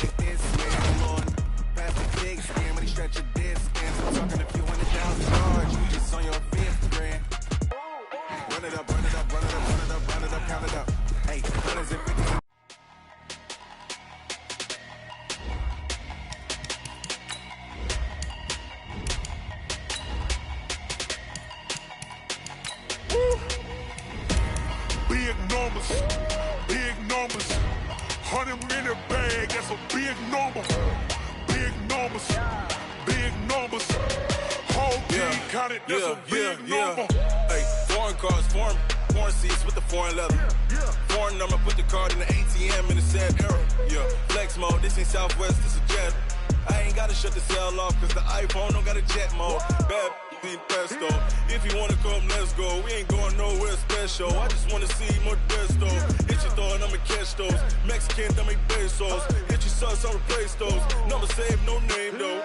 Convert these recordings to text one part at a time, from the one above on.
like this, man, Lord. Pass the big skin when he stretch your disc. I'm talking a few $100,000 charge. You just on your fifth grand. Run it up, run it up, run it up, run it up, run it up, count it up. Hey, hundreds and fifties. Big numbers, big numbers. 100 in the bag, that's a big number. Big numbers, big numbers. Whole team counted, that's a big number. Hey, foreign cars, foreign seats with the foreign leather. Foreign number, put the card in the ATM in the sad era. Yeah, flex mode, this ain't Southwest, this a jet. I ain't gotta shut the cell off, cause the iPhone don't got a jet mode. Bad in pesto. If you wanna come, let's go. We ain't going nowhere special. I just wanna see Modesto. Hit your thought, I'ma catch those. Mexican, I make pesos. Hit your sus, I'll replace those. Number saved, no name though.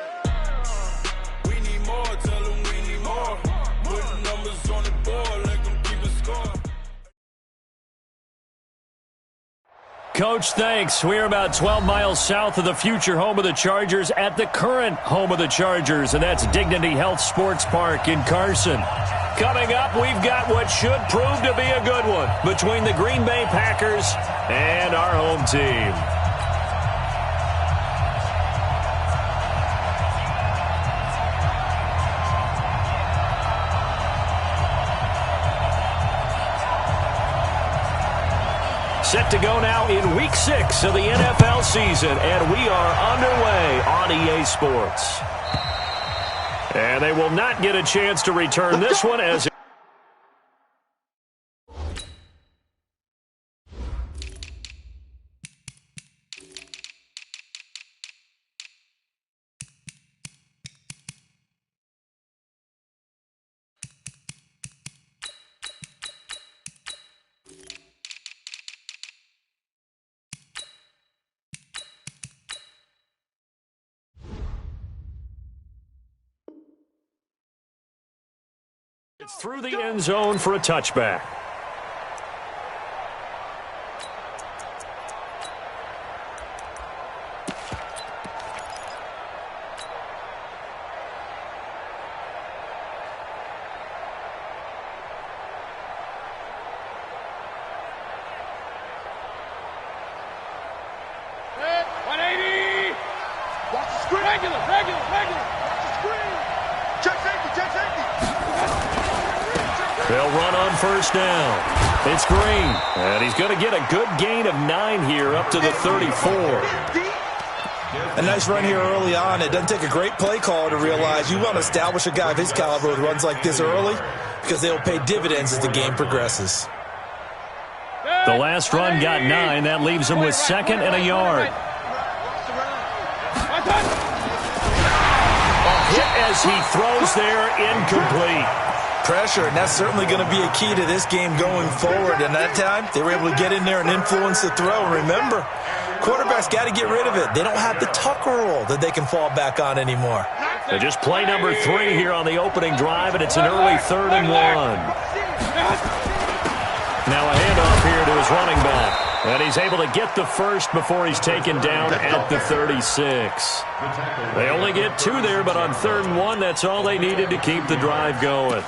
We need more, tell them we need more. Putting numbers on the board, like them keep a score. Coach, thanks. We're about 12 miles south of the future home of the Chargers at the current home of the Chargers, and that's Dignity Health Sports Park in Carson. Coming up, we've got what should prove to be a good one between the Green Bay Packers and our home team. Set to go now in Week 6 of the NFL season, and we are underway on EA Sports. And they will not get a chance to return this one as it's through the end zone for a touchback. They'll run on first down. It's Green, and he's going to get a good gain of 9 here up to the 34. A nice run here early on. It doesn't take a great play call to realize you want to establish a guy of his caliber who runs like this early because they'll pay dividends as the game progresses. The last run got 9. That leaves him with 2nd and a yard. Hit as he throws there, incomplete. Pressure, and that's certainly going to be a key to this game going forward. And that time, they were able to get in there and influence the throw. And remember, quarterbacks got to get rid of it. They don't have the Tucker rule that they can fall back on anymore. So just play number 3 here on the opening drive, and it's an early 3rd and 1. Now a handoff here to his running back. And he's able to get the first before he's taken down at the 36. They only get 2 there, but on 3rd and 1, that's all they needed to keep the drive going.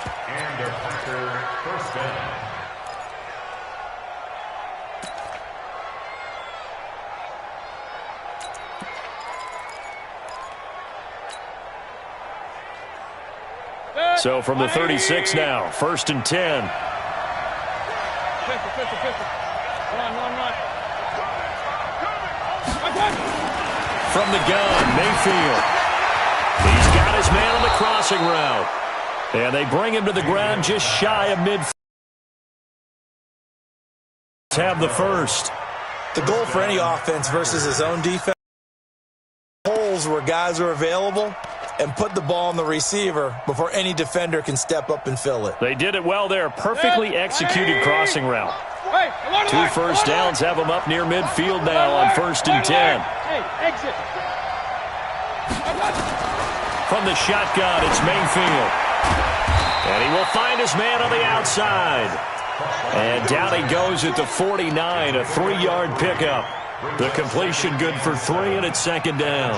So from the 36 now, 1st and 10. From the gun, Mayfield. He's got his man on the crossing route. And they bring him to the ground just shy of midfield. Have the first. The goal for any offense versus his own defense, holes where guys are available, and put the ball on the receiver before any defender can step up and fill it. They did it well there. Perfectly executed crossing route. 2 first downs have them up near midfield now on 1st and 10. From the shotgun, it's Mayfield. And he will find his man on the outside. And down he goes at the 49, a 3-yard pickup. The completion good for 3, and it's second down.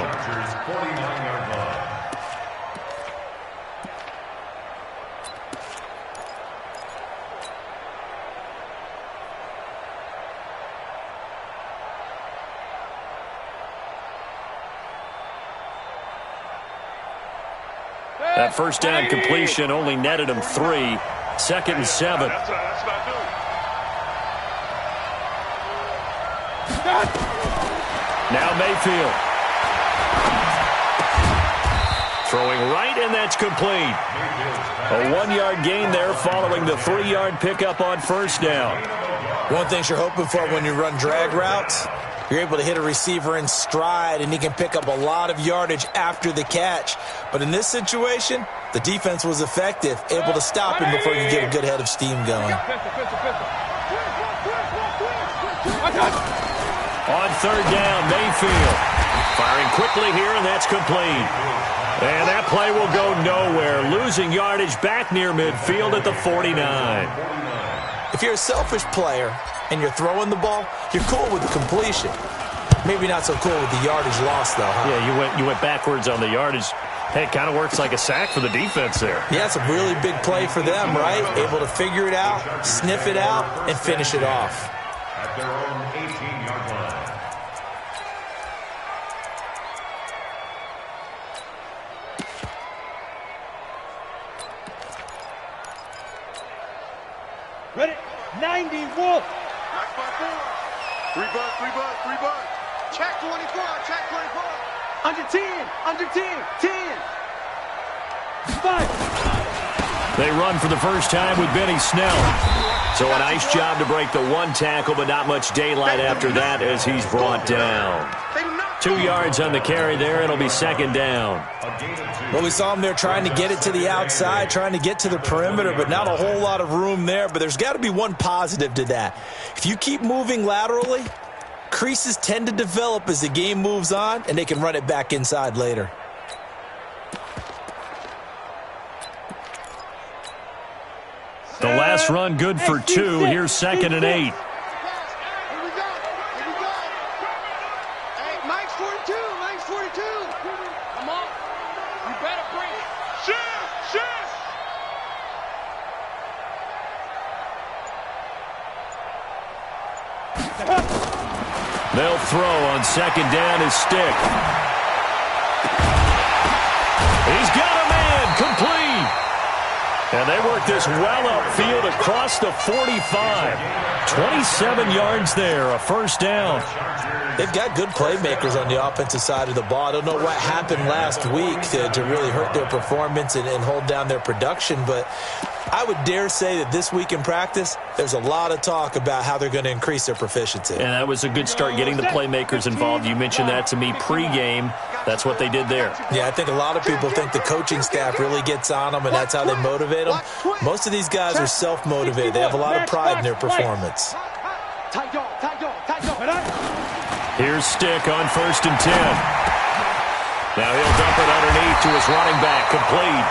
That first down completion only netted him 3. Second and 7. Now Mayfield. Throwing right, and that's complete. A 1-yard gain there following the 3-yard pickup on first down. One thing you're hoping for when you run drag routes, you're able to hit a receiver in stride, and he can pick up a lot of yardage after the catch. But in this situation, the defense was effective, able to stop him before you get a good head of steam going. On third down, Mayfield. Firing quickly here, and that's complete. And that play will go nowhere. Losing yardage back near midfield at the 49. If you're a selfish player and you're throwing the ball, you're cool with the completion. Maybe not so cool with the yardage loss, though, huh? Yeah, you went backwards on the yardage. Hey, it kind of works like a sack for the defense there. Yeah, it's a really big play for them, right? Able to figure it out, sniff it out, and finish it off. At their own 18-yard line. Ready? 90, Wolf. Back by 4. 3 butt. Check 24, check 24. Under 10, under 10, 10. 5. They run for the first time with Benny Snell. So a nice job to break the 1 tackle, but not much daylight after that as he's brought down. 2 yards on the carry there. It'll be second down. Well, we saw him there trying to get it to the outside, trying to get to the perimeter, but not a whole lot of room there. But there's got to be one positive to that. If you keep moving laterally, creases tend to develop as the game moves on, and they can run it back inside later. The last run good for 2. Here's second and 8. They'll throw on second down his stick. He's got a man, complete. And they work this well upfield across the 45. 27 yards there, a first down. They've got good playmakers on the offensive side of the ball. I don't know what happened last week to really hurt their performance and hold down their production, but I would dare say that this week in practice, there's a lot of talk about how they're going to increase their proficiency. And that was a good start getting the playmakers involved. You mentioned that to me pregame. That's what they did there. Yeah, I think a lot of people think the coaching staff really gets on them, and that's how they motivate them. Most of these guys are self-motivated. They have a lot of pride in their performance. Here's Stick on first and 10. Now he'll dump it underneath to his running back, complete.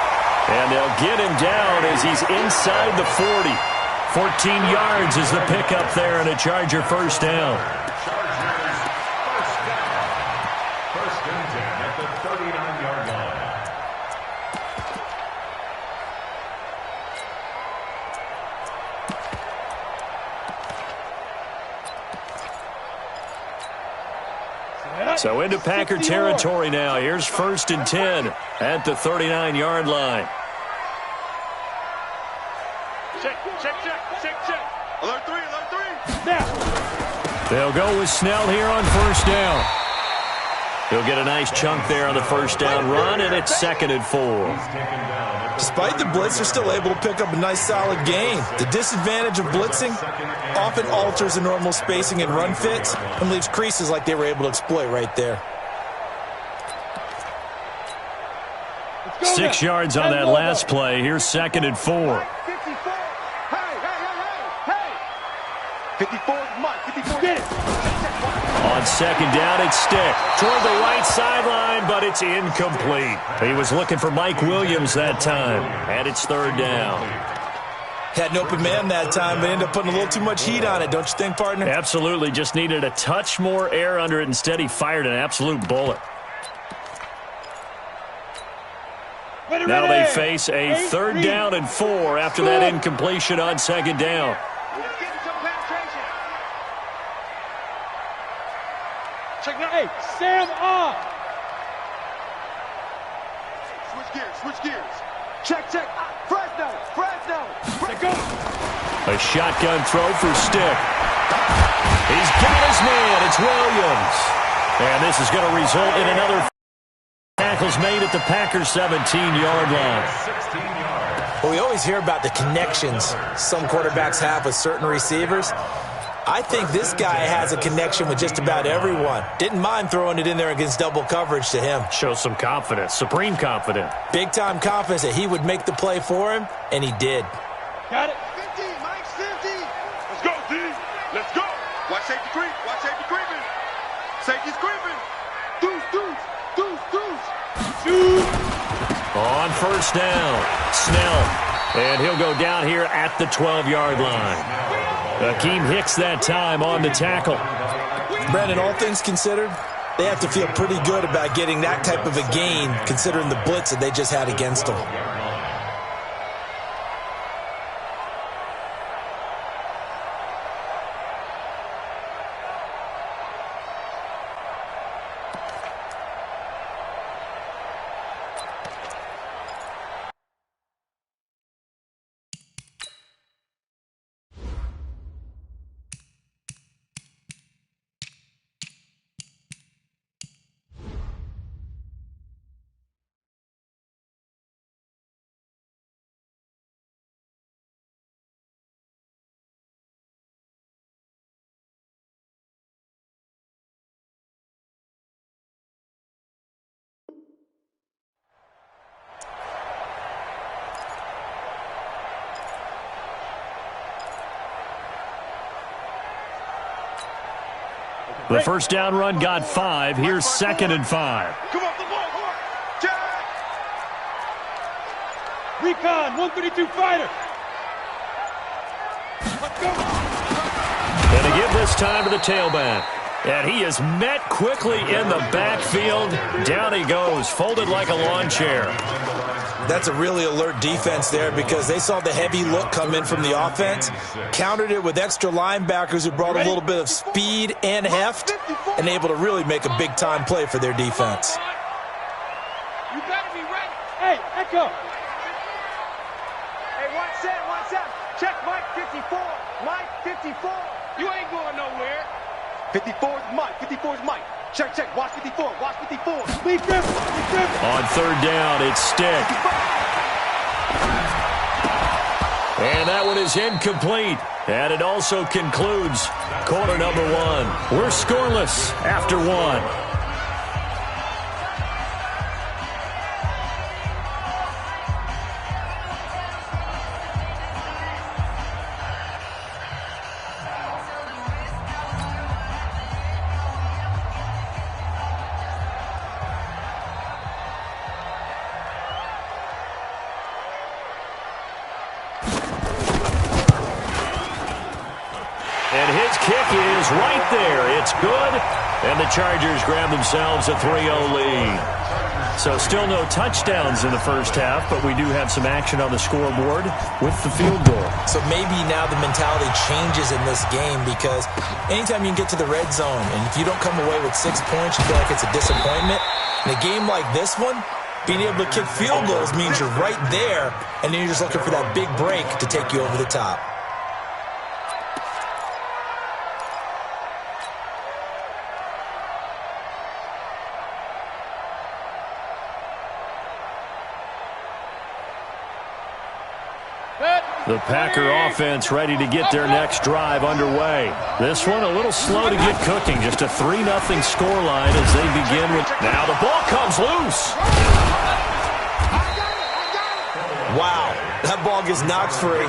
And they'll get him down as he's inside the 40. 14 yards is the pickup there and a Charger first down. First and 10 at the 39-yard line. So into Packer territory now. Here's first and 10 at the 39-yard line. Check. Alert 3. Now. They'll go with Snell here on first down. He'll get a nice chunk there on the first down run, and it's second and 4. Despite the blitz, they're still able to pick up a nice solid gain. The disadvantage of blitzing often alters the normal spacing and run fits and leaves creases like they were able to exploit right there. 6 yards on that last play. Here's second and 4. 54, Mike, 54. Get it. On second down, it's Stick. Toward the right sideline, but it's incomplete. He was looking for Mike Williams that time, and it's third down. Had an open man that time, but ended up putting a little too much heat on it, don't you think, partner? Absolutely. Just needed a touch more air under it. Instead, he fired an absolute bullet. Now they face a 3rd down and 4 after that incompletion on 2nd down. Let's get some penetration. Check now. Hey, Sam off. Switch gears, switch gears. Check. Fresno. Let go. A shotgun throw for Stick. He's got his man. It's Williams. And this is going to result in another tackles made at the Packers' 17-yard line. Well, we always hear about the connections some quarterbacks have with certain receivers. I think this guy has a connection with just about everyone. Didn't mind throwing it in there against double coverage to him. Shows some confidence, supreme confidence. Big-time confidence that he would make the play for him, and he did. Got it. 50, Mike, 50. Let's go, D. Let's go. Watch safety creep. Watch safety creeping. Safety's creeping. Deuce. On 1st down, Snell. And he'll go down here at the 12-yard line. Akeem Hicks that time on the tackle. Brandon, all things considered, they have to feel pretty good about getting that type of a gain considering the blitz that they just had against them. The 1st down run got 5. Here's 2nd and 5. Come on, the ball. Jack. Recon, 132 fighter. Let's go. And to give this time to the tailback. And he is met quickly in the backfield. Down he goes, folded like a lawn chair. That's a really alert defense there because they saw the heavy look come in from the offense, countered it with extra linebackers who brought a little bit of speed and heft, and able to really make a big-time play for their defense. You better be ready. Hey, Echo. Hey, 1-7. Check Mike 54. Mike 54. You ain't going nowhere. 54 is Mike. 54 is Mike. Check. Watch 54. Watch 54. Lee Griffin. On 3rd down, it's Stick. And that one is incomplete. And it also concludes quarter number 1. We're scoreless after 1. And his kick is right there. It's good. And the Chargers grab themselves a 3-0 lead. So still no touchdowns in the 1st half, but we do have some action on the scoreboard with the field goal. So maybe now the mentality changes in this game because anytime you can get to the red zone, and if you don't come away with 6 points, you feel like it's a disappointment. In a game like this one, being able to kick field goals means you're right there, and then you're just looking for that big break to take you over the top. The Packer offense ready to get their next drive underway. This one a little slow to get cooking. Just a 3-0 scoreline as they begin with... Now the ball comes loose. Wow, that ball gets knocked free,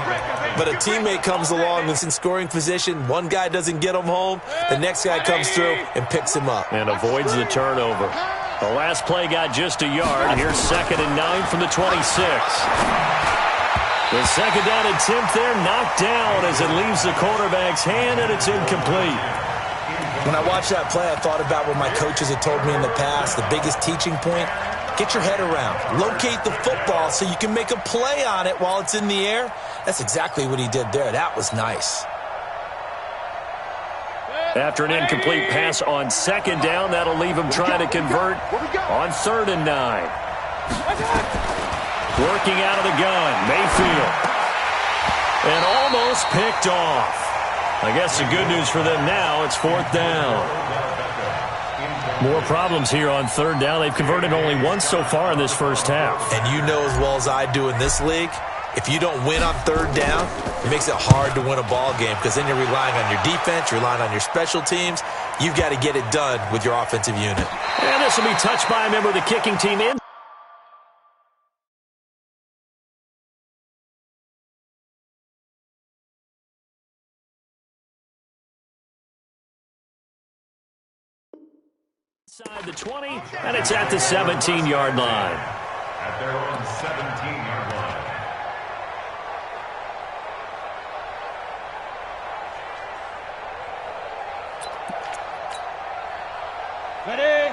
but a teammate comes along that's in scoring position. One guy doesn't get him home. The next guy comes through and picks him up. And avoids the turnover. The last play got just a yard. Here's 2nd and 9 from the 26. The second down attempt there knocked down as it leaves the quarterback's hand, and it's incomplete. When I watched that play, I thought about what my coaches had told me in the past. The biggest teaching point, get your head around. Locate the football so you can make a play on it while it's in the air. That's exactly what he did there. That was nice. After an incomplete pass on second down, that'll leave him trying to convert on 3rd and 9. Working out of the gun, Mayfield. And almost picked off. I guess the good news for them now, it's 4th down. More problems here on 3rd down. They've converted only once so far in this first half. And you know as well as I do in this league, if you don't win on 3rd down, it makes it hard to win a ball game because then you're relying on your defense, you're relying on your special teams. You've got to get it done with your offensive unit. And this will be touched by a member of the kicking team in. Inside the 20, and it's at the 17-yard line. At their own 17-yard line.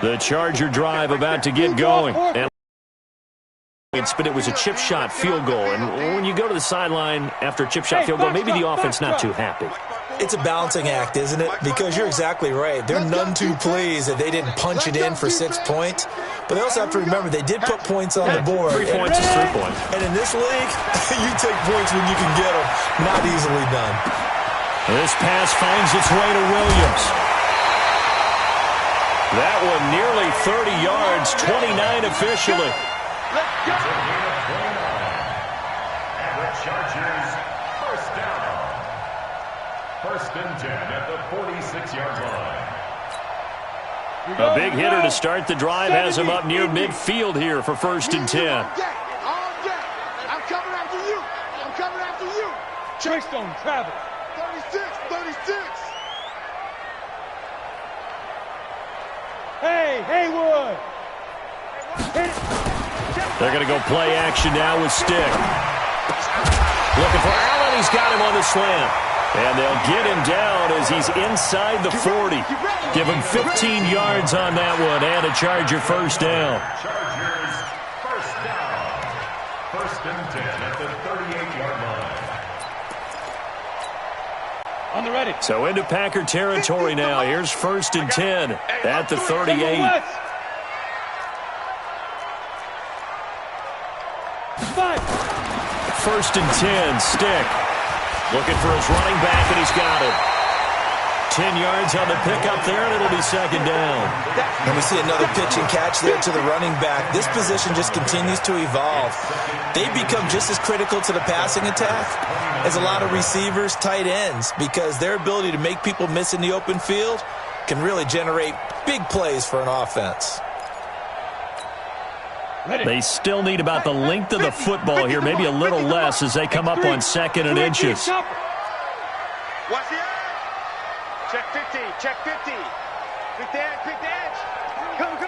The Charger drive about to get going. And but it was a chip shot field goal. And when you go to the sideline after a chip shot field goal, maybe the offense not too happy. It's a balancing act, isn't it? Because you're exactly right. They're none too pleased that they didn't punch it in for 6 points. But they also have to remember they did put points on the board. 3 points is 3 points. And in this league, you take points when you can get them. Not easily done. This pass finds its way to Williams. That one nearly 30 yards, 29 officially. And the Chargers, first down. 1st and 10 at the 46-yard line. A big hitter to start the drive has him up near midfield here for 1st and 10. I'm coming after you. I'm coming after you. Checkstone, travel. 36. Hey, Haywood. They're going to go play action now with Stick. Looking for Allen. He's got him on the slant. And they'll get him down as he's inside the 40. Give him 15 yards on that one and a Charger first down. Chargers, first down. 1st and 10 at the 38-yard line. On the ready. So into Packer territory now. Here's 1st and 10 at the 38. First and 10, Stick. Looking for his running back, and he's got it. 10 yards on the pickup there, and it'll be 2nd down. And we see another pitch and catch there to the running back. This position just continues to evolve. They become just as critical to the passing attack as a lot of receivers, tight ends, because their ability to make people miss in the open field can really generate big plays for an offense. They still need about the length of the football here, maybe a little less as they come up on 2nd and inches. Watch the edge. Check 50. Check 50. Pick the edge. Pick the edge. Come.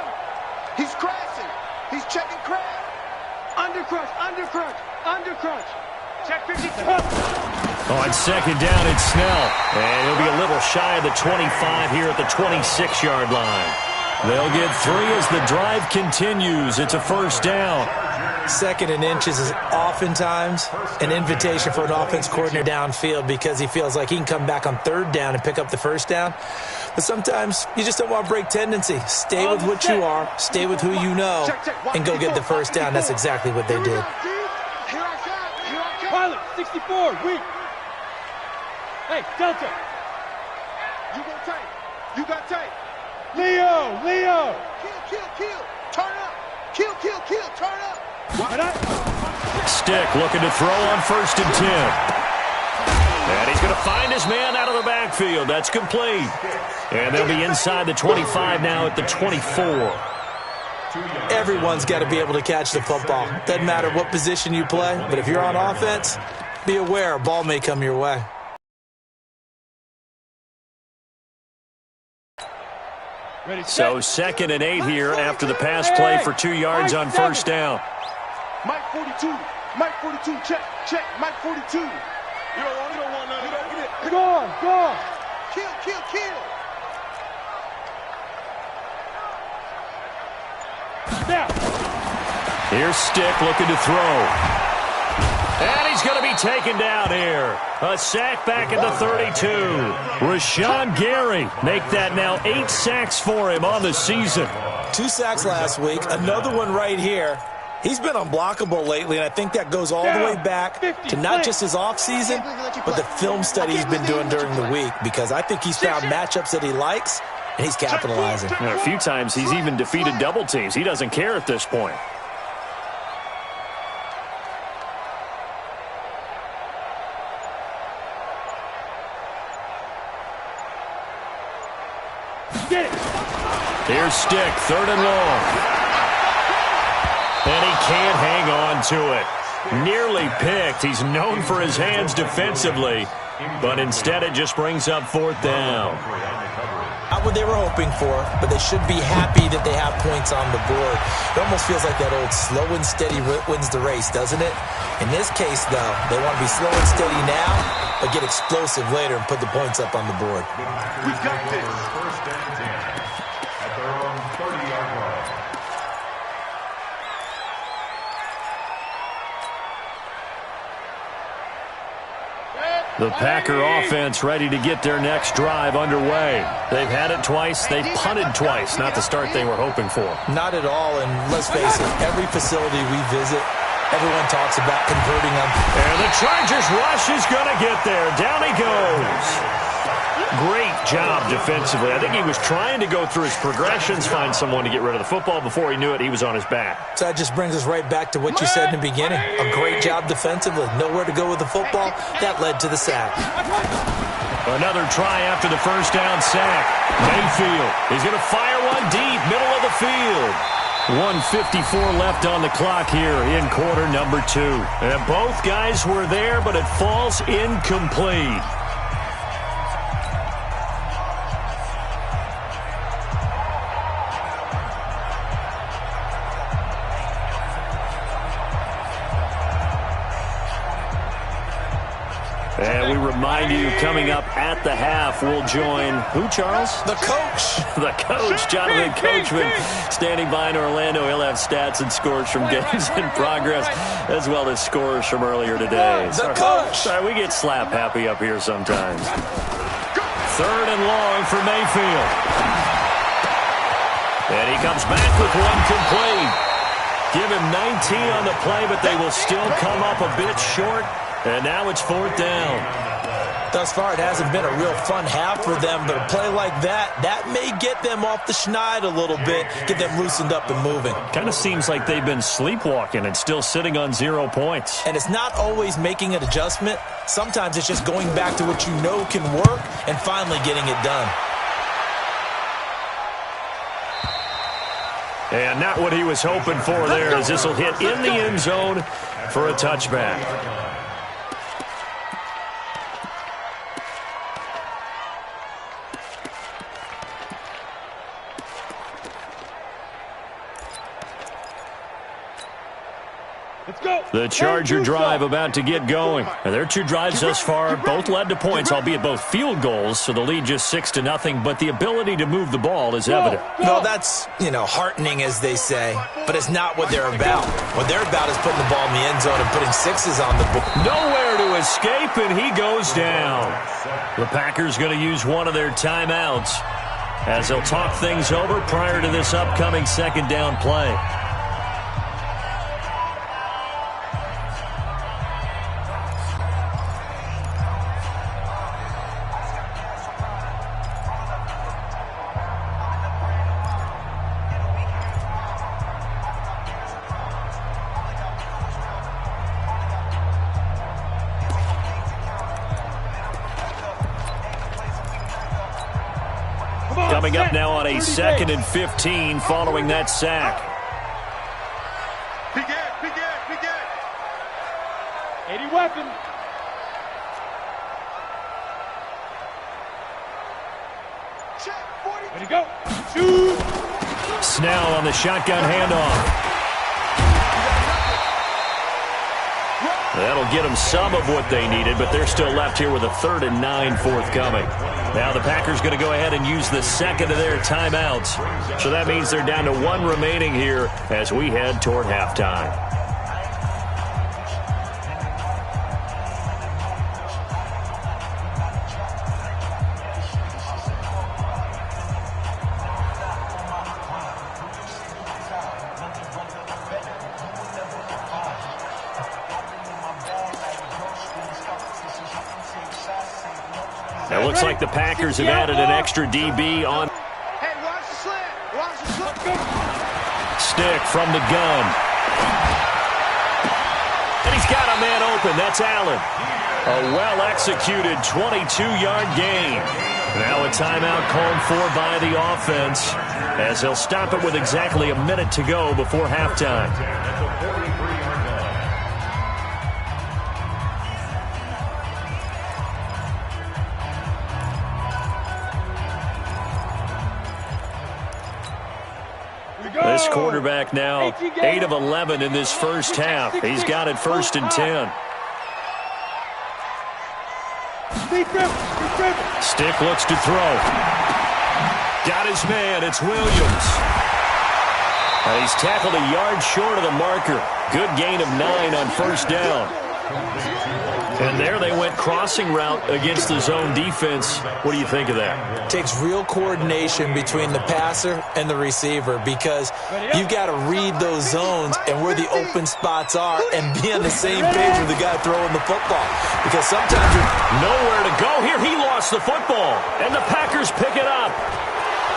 He's crashing. He's checking crash. Undercrush. Check 50. On 2nd down, it's Snell. And he'll be a little shy of the 25 here at the 26-yard line. They'll get 3 as the drive continues. It's a first down. 2nd and inches is oftentimes an invitation for an offense coordinator downfield because he feels like he can come back on 3rd down and pick up the first down. But sometimes you just don't want to break tendency. Stay with what you are, stay with who you know, and go get the first down. That's exactly what they did. Pilot, 64, weak. Hey, Delta. You go tight. You got tight. Leo. Kill. Turn up. Kill. Turn up. Stick looking to throw on 1st and 10. And he's going to find his man out of the backfield. That's complete. And they'll be inside the 25 now at the 24. Everyone's got to be able to catch the football. Doesn't matter what position you play, but if you're on offense, be aware a ball may come your way. So 2nd and 8 here after the pass play for 2 yards on 1st down. Mike 42. Mike 42, check, check, Mike 42. You don't want none of that. Go on. Kill. Now. Here's Stick looking to throw. And he's going to be taken down here. A sack back at the 32. Rashawn Gary make that now 8 sacks for him on the season. 2 sacks last week, another one right here. He's been unblockable lately, and I think that goes all the way back to not just his offseason, but the film study he's been doing during the week, because I think he's found matchups that he likes, and he's capitalizing. And a few times he's even defeated double teams. He doesn't care at this point. Here's Stick, 3rd and long. And he can't hang on to it. Nearly picked. He's known for his hands defensively, but instead it just brings up 4th down. Not what they were hoping for, but they should be happy that they have points on the board. It almost feels like that old slow and steady wins the race, doesn't it? In this case, though, they want to be slow and steady now, but get explosive later and put the points up on the board. We got this. 1st and 10 at their own 30-yard line. The Packer offense ready to get their next drive underway. They've had it twice. They've punted twice. Not the start they were hoping for. Not at all, and let's face it, every facility we visit, everyone talks about converting them. And the Chargers rush is going to get there. Down he goes. Great job defensively. I think he was trying to go through his progressions, find someone to get rid of the football. Before he knew it, he was on his back. So that just brings us right back to what you said in the beginning. A great job defensively. Nowhere to go with the football. That led to the sack. Another try after the 1st down sack. Mayfield is going to fire one deep, middle of the field. 1:54 left on the clock here in quarter number 2. And both guys were there, but it falls incomplete. And we remind you, coming up at the half, we'll join who, Charles? The coach. The coach, Jonathan Coachman, standing by in Orlando. He'll have stats and scores from games in progress, as well as scores from earlier today. The coach. Sorry, we get slap happy up here sometimes. 3rd and long for Mayfield. And he comes back with one complete. Give him 19 on the play, but they will still come up a bit short. And now it's 4th down. Thus far, it hasn't been a real fun half for them, but a play like that may get them off the schneid a little bit, get them loosened up and moving. Kind of seems like they've been sleepwalking and still sitting on 0 points. And it's not always making an adjustment. Sometimes it's just going back to what you know can work and finally getting it done. And not what he was hoping for there, as this will hit in the end zone for a touchback. The Charger drive about to get going. And their 2 drives thus far both led to points, albeit both field goals, so the lead just 6-0, but the ability to move the ball is evident. No, that's, heartening, as they say, but it's not what they're about. What they're about is putting the ball in the end zone and putting 6s on the board. Nowhere to escape, and he goes down. The Packers going to use one of their timeouts as they'll talk things over prior to this upcoming 2nd down play. Coming up now on a 2nd and 15 following that sack. Big Ed. 80 weapon. Ready to go. Shoot. Snell on the shotgun handoff. That'll get them some of what they needed, but they're still left here with a 3rd and 9 forthcoming. Now the Packers going to go ahead and use the second of their timeouts. So that means they're down to 1 remaining here as we head toward halftime. It looks like the Packers have added an extra DB on. Hey, watch the slant. Watch the slant. Stick from the gun. And he's got a man open. That's Allen. A well-executed 22-yard gain. Now a timeout called for by the offense as they'll stop it with exactly a minute to go before halftime. This quarterback now 8 of 11 in this first half. He's got it 1st and 10. Stick looks to throw. Got his man. It's Williams. And he's tackled a yard short of the marker. Good gain of 9 on 1st down. And there they went crossing route against the zone defense. What do you think of that? It takes real coordination between the passer and the receiver because you've got to read those zones and where the open spots are and be on the same page with the guy throwing the football. Because sometimes you're nowhere to go. Here he lost the football. And the Packers pick it up.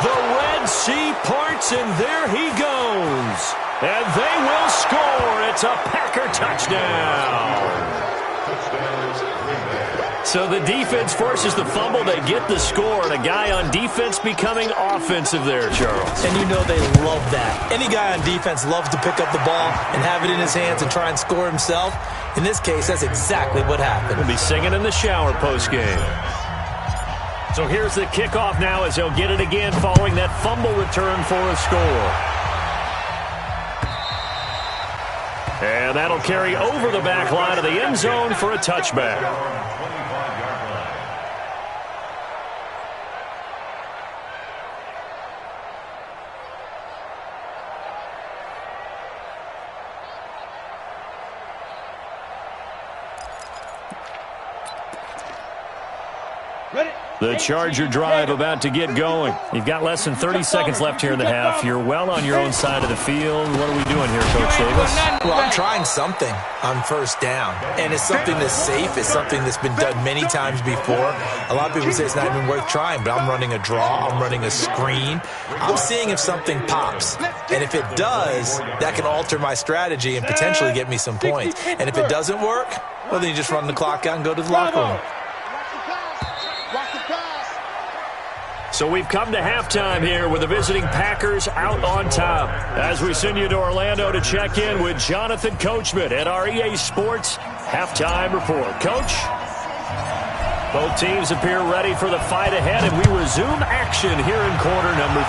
The Red Sea parts, and there he goes. And they will score. It's a Packer touchdown. So the defense forces the fumble. They get the score, and a guy on defense becoming offensive there, Charles. And you know they love that. Any guy on defense loves to pick up the ball and have it in his hands and try and score himself. In this case, that's exactly what happened. We'll be singing in the shower postgame. So here's the kickoff now as they'll get it again following that fumble return for a score. And that'll carry over the back line of the end zone for a touchback. The Charger drive about to get going. You've got less than 30 seconds left here in the half. You're well on your own side of the field. What are we doing here, Coach Davis? Well, I'm trying something on 1st down. And it's something that's safe. It's something that's been done many times before. A lot of people say it's not even worth trying, but I'm running a draw. I'm running a screen. I'm seeing if something pops. And if it does, that can alter my strategy and potentially get me some points. And if it doesn't work, well, then you just run the clock out and go to the locker room. So we've come to halftime here with the visiting Packers out on top. As we send you to Orlando to check in with Jonathan Coachman at our EA Sports Halftime Report. Coach, both teams appear ready for the fight ahead, and we resume action here in quarter number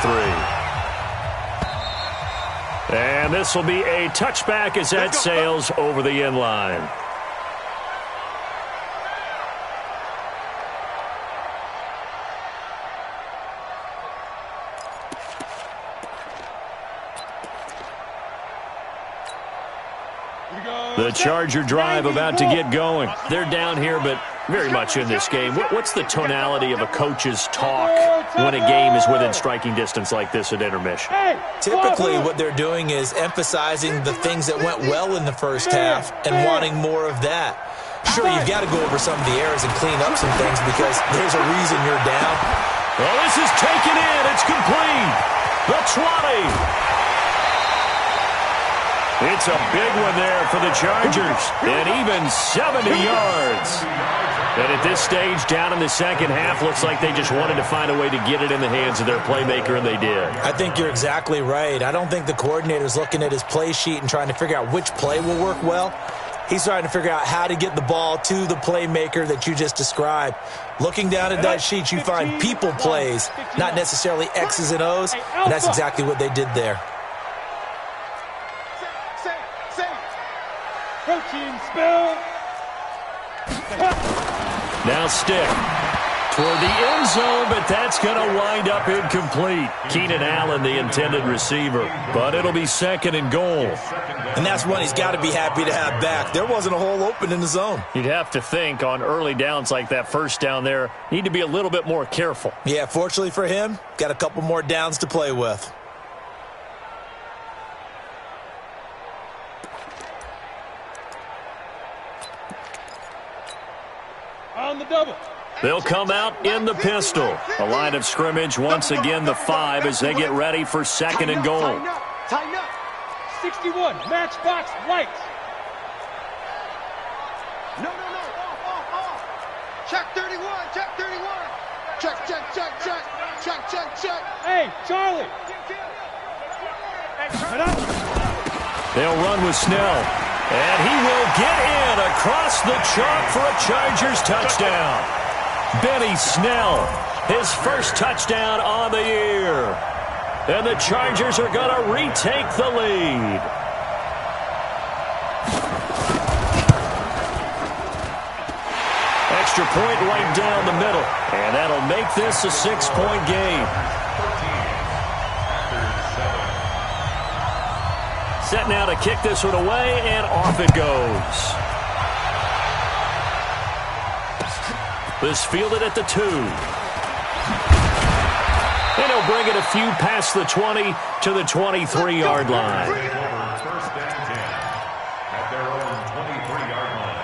3. And this will be a touchback as that sails over the end line. The Charger drive about to get going. They're down here, but very much in this game. What's the tonality of a coach's talk when a game is within striking distance like this at intermission? Typically, what they're doing is emphasizing the things that went well in the first half and wanting more of that. Sure, you've got to go over some of the errors and clean up some things because there's a reason you're down. Well, this is taken in. It's complete. The 20. It's a big one there for the Chargers, and even 70 yards. And at this stage, down in the second half, looks like they just wanted to find a way to get it in the hands of their playmaker, and they did. I think you're exactly right. I don't think the coordinator's looking at his play sheet and trying to figure out which play will work well. He's trying to figure out how to get the ball to the playmaker that you just described. Looking down at that sheet, you find people plays, not necessarily X's and O's, and that's exactly what they did there. Protein spill. Now stick toward the end zone, but that's going to wind up incomplete. Keenan Allen, the intended receiver, but it'll be 2nd and goal. And that's one he's got to be happy to have back. There wasn't a hole open in the zone. You'd have to think on early downs like that first down there, need to be a little bit more careful. Yeah, fortunately for him, got a couple more downs to play with. On the double. They'll come out in the pistol. A line of scrimmage, once again the 5 as they get ready for 2nd and goal. Tighten up. 61, matchbox right. No. Off. Check 31. Check. Hey, Charlie. They'll run with Snell. And he will get in across the chalk for a Chargers touchdown. Benny Snell, his first touchdown on the year. And the Chargers are going to retake the lead. Extra point right down the middle. And that'll make this a 6-point game. Set now to kick this one away, and off it goes. This fielded at the 2. And he'll bring it a few past the 20 to the 23-yard line. First and 10 at their own 23-yard line.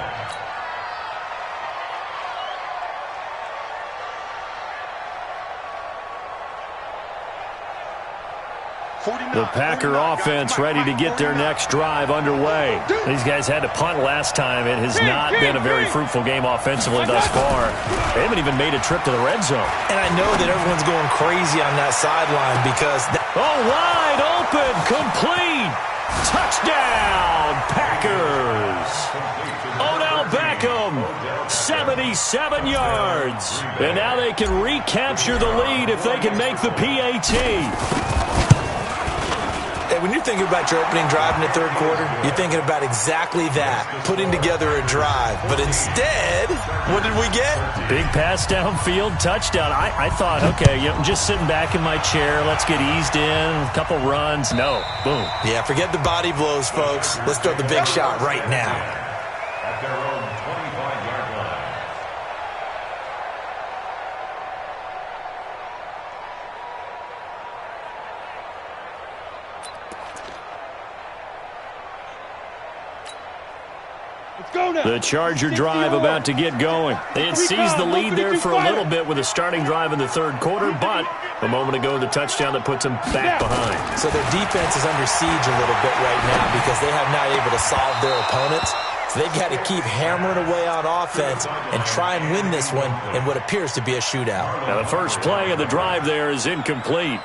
The Packer offense ready to get their next drive underway. These guys had to punt last time. It has not been a very fruitful game offensively thus far. They haven't even made a trip to the red zone. And I know that everyone's going crazy on that sideline because... wide open, complete. Touchdown, Packers. Odell Beckham, 77 yards. And now they can recapture the lead if they can make the PAT. Hey, when you're thinking about your opening drive in the third quarter, you're thinking about exactly that, putting together a drive. But instead, what did we get? Big pass downfield, touchdown. I thought, okay, I'm just sitting back in my chair. Let's get eased in, a couple runs. No, boom. Yeah, forget the body blows, folks. Let's throw the big shot right now. At their own 25-yard line. The Charger drive about to get going. They had seized the lead there for a little bit with a starting drive in the third quarter, but a moment ago the touchdown that puts them back behind. So their defense is under siege a little bit right now because they have not able to solve their opponents. So they've got to keep hammering away on offense and try and win this one in what appears to be a shootout. Now the first play of the drive there is incomplete.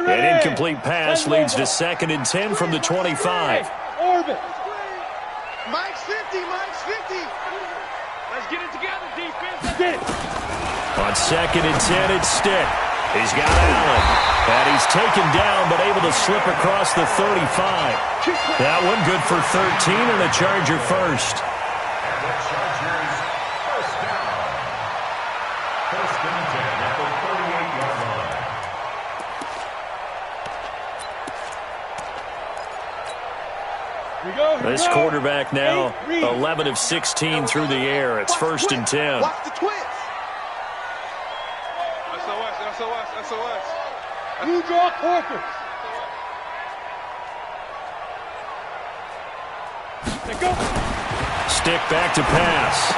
An incomplete pass leads to 2nd and 10 from the 25. Orbit. Mike's 50. Let's get it together, defense. Let's get it. On 2nd and 10, it's Stick. He's got Allen. And he's taken down, but able to slip across the 35. That one good for 13 and a Charger first. And the Chargers first down. First and 10 at the 38-yard line. This quarterback now 11 of 16 through the air. It's 1st and 10. Watch the twist. SOS. You draw quarters. Stick back to pass.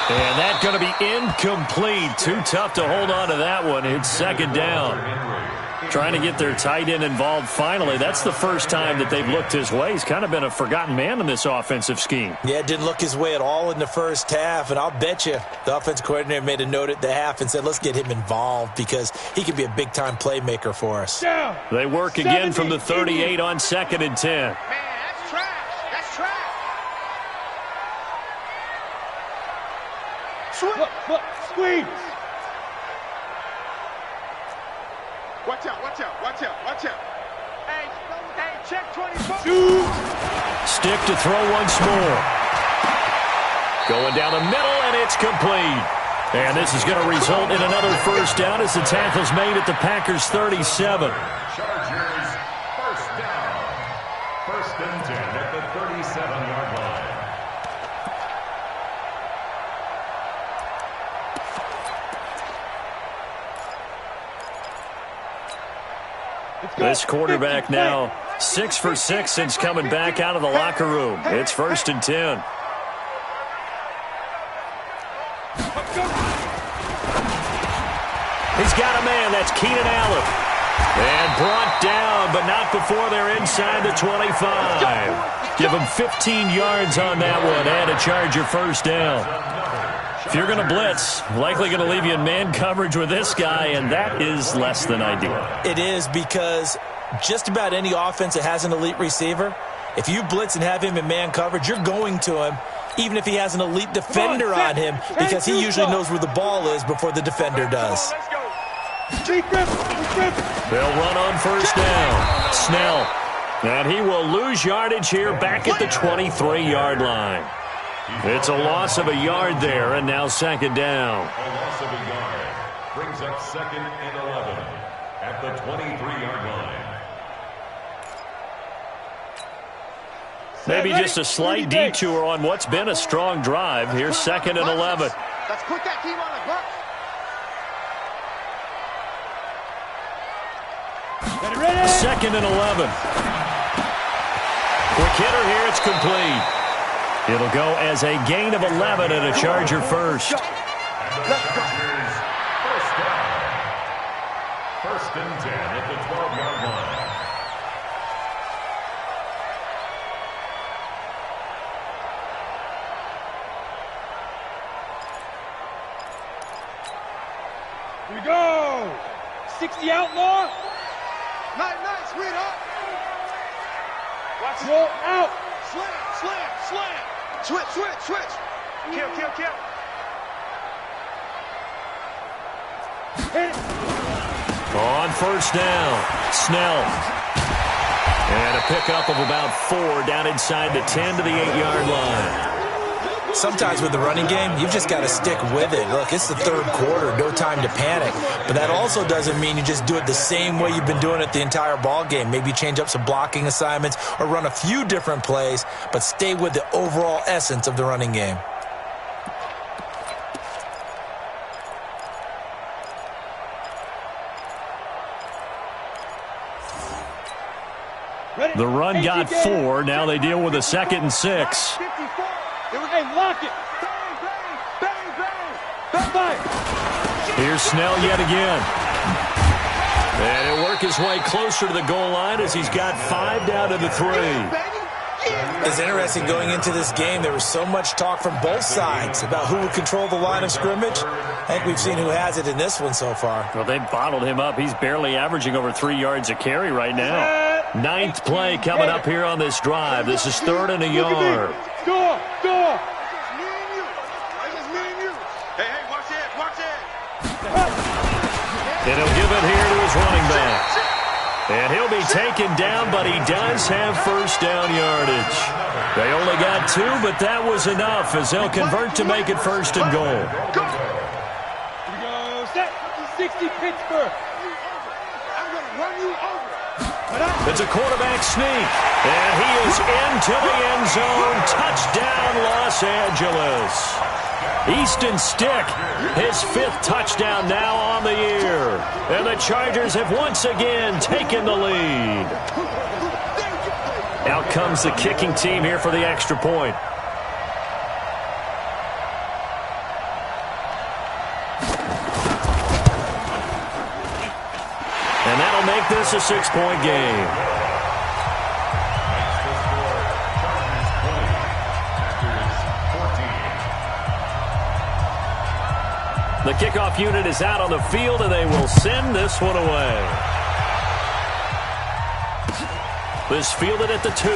And that's going to be incomplete. Too tough to hold on to that one. It's 2nd down. Trying to get their tight end involved finally. That's the first time that they've looked his way. He's kind of been a forgotten man in this offensive scheme. Yeah, it didn't look his way at all in the first half, and I'll bet you the offense coordinator made a note at the half and said, let's get him involved because he could be a big-time playmaker for us. They work again from the 38 on 2nd and 10. Man, that's trash. Squeeze. Watch out, watch out, watch out, watch out. Hey, check 24. Shoot. Stick to throw once more. Going down the middle, and it's complete. And this is going to result in another first down as the tackle's made at the Packers' 37. Chargers, first down. First and 10 at the 37-yard line. This quarterback now 6 for 6 since coming back out of the locker room. It's first and 10. He's got a man. That's Keenan Allen. And brought down, but not before they're inside the 25. Give him 15 yards on that one and a Charger first down. If you're going to blitz, likely going to leave you in man coverage with this guy, and that is less than ideal. It is, because just about any offense that has an elite receiver, if you blitz and have him in man coverage, you're going to him, even if he has an elite defender on him, because he usually knows where the ball is before the defender does. They'll run on first down. Snell. And he will lose yardage here back at the 23-yard line. It's a loss of a yard there, and now second down. A loss of a yard brings up second and 11 at the 23-yard line. Maybe just a slight detour on what's been a strong drive. Here's second and 11. Let's put that team on the bus. Second and 11. Quick hitter here. It's complete. It'll go as a gain of 11 and a Charger first. And the Chargers, first down. First and 10 at the 12-yard line. Here we go. 60 outlaw. Nice, sweetheart. Watch it. Roll out. Slam. Switch. Kill. Hit. On first down, Snell. And a pickup of about 4 down inside the 10 to the 8-yard line. Sometimes with the running game, you've just got to stick with it. Look, it's the third quarter, no time to panic. But that also doesn't mean you just do it the same way you've been doing it the entire ball game. Maybe change up some blocking assignments or run a few different plays, but stay with the overall essence of the running game. The run got 4. Now they deal with a second and 6. Hey, lock it. Bang. Here's Snell yet again. And he'll work his way closer to the goal line as he's got 5 down to the 3. It's interesting going into this game. There was so much talk from both sides about who would control the line of scrimmage. I think we've seen who has it in this one so far. Well, they bottled him up. He's barely averaging over 3 yards a carry right now. 9th play coming up here on this drive. This is 3rd and a yard. Door. Hey, watch it. And he'll give it here to his running back. And he'll be taken down, but he does have first down yardage. They only got 2, but that was enough as they'll convert to make it first and goal. Here we go. Set. 60 Pittsburgh. I'm going to run you over. It's a quarterback sneak, and he is into the end zone. Touchdown, Los Angeles. Easton Stick, his 5th touchdown now on the year. And the Chargers have once again taken the lead. Out comes the kicking team here for the extra point. And that'll make this a 6-point game. The kickoff unit is out on the field, and they will send this one away. This fielded at the 2.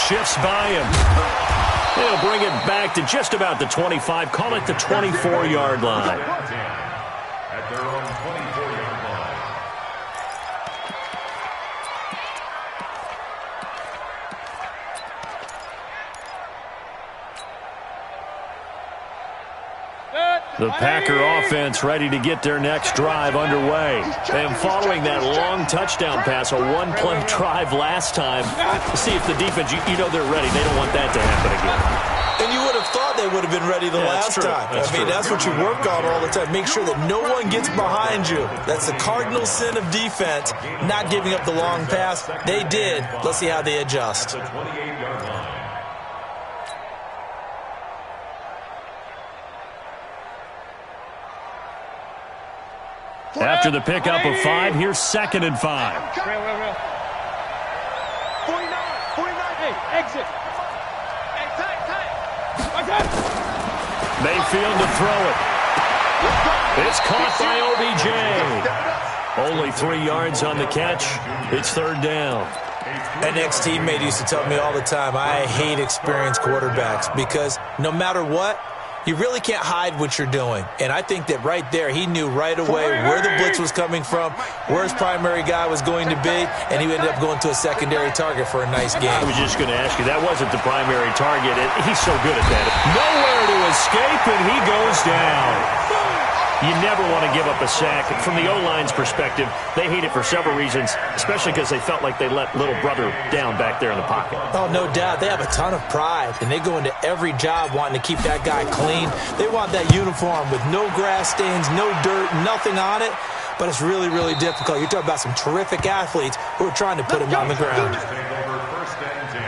Shifts by him. They'll bring it back to just about the 25. Call it the 24-yard line. At their own 24-yard line. The Packer offense ready to get their next drive underway. And following that long touchdown pass, a one-play drive last time, see if the defense, you know they're ready. They don't want that to happen again. And you would have thought they would have been ready the last time. That's what you work on all the time. Make sure that no one gets behind you. That's the cardinal sin of defense, not giving up the long pass. They did. Let's see how they adjust. The 28-yard line. After the pickup of 5, here's 2nd and 5. Real. 49, hey, exit. Hey, tight. Mayfield to throw it. It's caught by OBJ. Only 3 yards on the catch. It's 3rd down. An ex-teammate used to tell me all the time, I hate experienced quarterbacks because no matter what, you really can't hide what you're doing. And I think that right there, he knew right away where the blitz was coming from, where his primary guy was going to be, and he ended up going to a secondary target for a nice game. I was just going to ask you, that wasn't the primary target. He's so good at that. Nowhere to escape, and he goes down. You never want to give up a sack. From the O-line's perspective, they hate it for several reasons, especially because they felt like they let little brother down back there in the pocket. Oh, no doubt. They have a ton of pride, and they go into every job wanting to keep that guy clean. They want that uniform with no grass stains, no dirt, nothing on it, but it's really, really difficult. You're talking about some terrific athletes who are trying to put him on the ground. Take over 1st and 10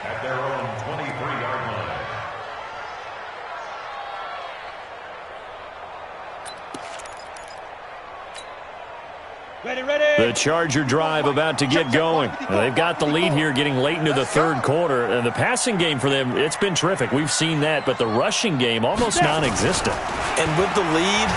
at their own 23-yard line. Ready. The Charger drive about to get going. They've got the lead here getting late into the 3rd quarter. And the passing game for them, it's been terrific. We've seen that, but the rushing game almost non-existent. And with the lead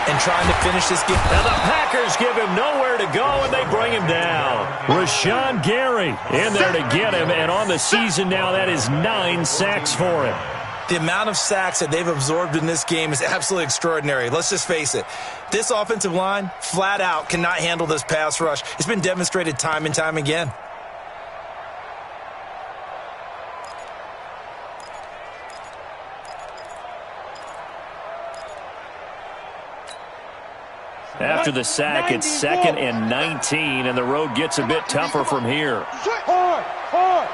and trying to finish this game. And the Packers give him nowhere to go, and they bring him down. Rashawn Gary in there to get him, and on the season now, that is 9 sacks for him. The amount of sacks that they've absorbed in this game is absolutely extraordinary. Let's just face it. This offensive line, flat out, cannot handle this pass rush. It's been demonstrated time and time again. After the sack, it's 2nd and 19, and the road gets a bit tougher from here. Hard.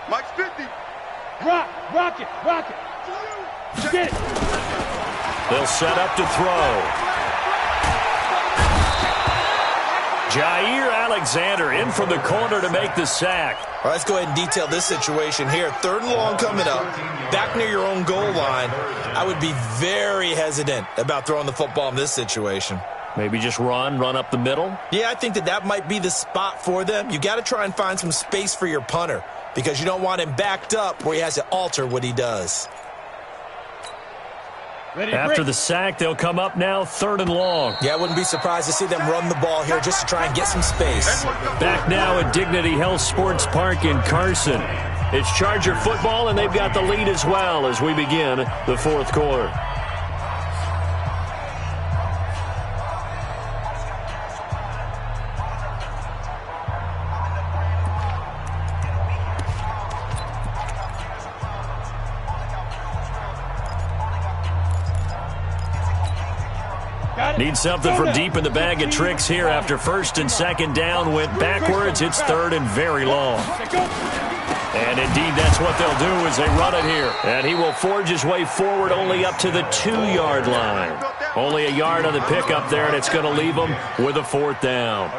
Mike's 50. Rock it. Get it. They'll set up to throw. Jair Alexander in from the corner to make the sack. All right, let's go ahead and detail this situation here. 3rd and long coming up, back near your own goal line. I would be very hesitant about throwing the football in this situation. Maybe just run up the middle? Yeah, I think that might be the spot for them. You got to try and find some space for your punter because you don't want him backed up where he has to alter what he does. After the sack, they'll come up now 3rd and long. Yeah, I wouldn't be surprised to see them run the ball here just to try and get some space. Back now at Dignity Health Sports Park in Carson. It's Charger football, and they've got the lead as well as we begin the 4th quarter. Need something from deep in the bag of tricks here after 1st and 2nd down. Went backwards. It's 3rd and very long. And indeed, that's what they'll do as they run it here. And he will forge his way forward only up to the 2-yard line. Only a yard on the pickup there, and it's going to leave them with a 4th down.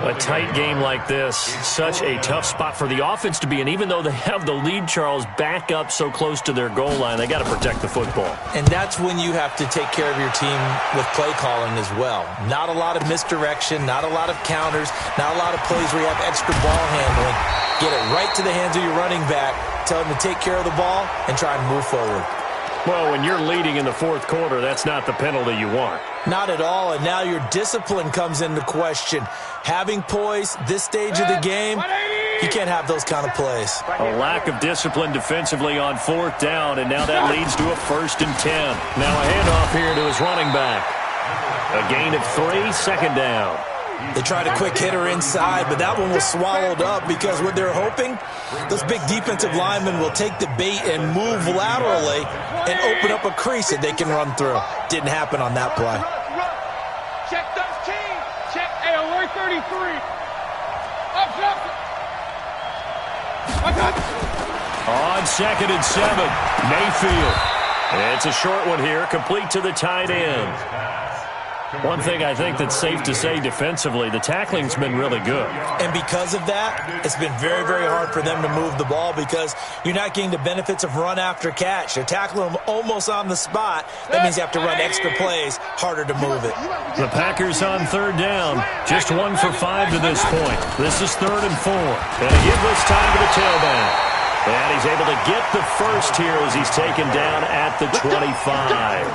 A tight game like this, such a tough spot for the offense to be in. Even though they have the lead, Charles, back up so close to their goal line, they got to protect the football. And that's when you have to take care of your team with play calling as well. Not a lot of misdirection, not a lot of counters, not a lot of plays where you have extra ball handling. Get it right to the hands of your running back. Tell him to take care of the ball and try and move forward. Well, when you're leading in the fourth quarter, that's not the penalty you want. Not at all, and now your discipline comes into question. Having poise this stage of the game, you can't have those kind of plays. A lack of discipline defensively on fourth down, and now that leads to a 1st and 10. Now a handoff here to his running back. A gain of 3, second down. They tried a quick hitter inside, but that one was swallowed up because what they're hoping, those big defensive linemen will take the bait and move laterally and open up a crease that they can run through. Didn't happen on that play. Check those teams. Check. Hey, alert 33. Up. On 2nd and 7, Mayfield. It's a short one here, complete to the tight end. One thing I think that's safe to say defensively, the tackling's been really good. And because of that, it's been very, very hard for them to move the ball because you're not getting the benefits of run after catch. They're tackling them almost on the spot. That means you have to run extra plays, harder to move it. The Packers on 3rd down, just 1 for 5 to this point. This is 3rd and 4. And a give this time to the tailback. And he's able to get the first here as he's taken down at the 25.